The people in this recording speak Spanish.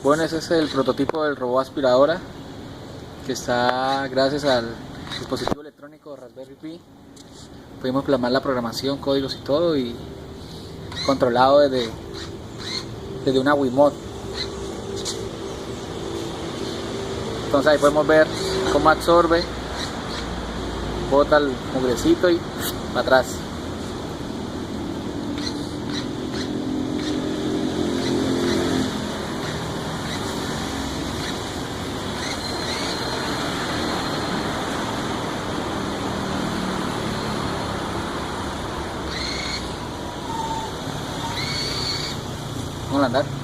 Bueno, ese es el prototipo del robot aspiradora que está gracias al dispositivo electrónico Raspberry Pi. Pudimos plasmar la programación, códigos y todo, y controlado desde una Wiimote. Entonces ahí podemos ver cómo absorbe, bota el mugrecito y para atrás. Vamos a andar.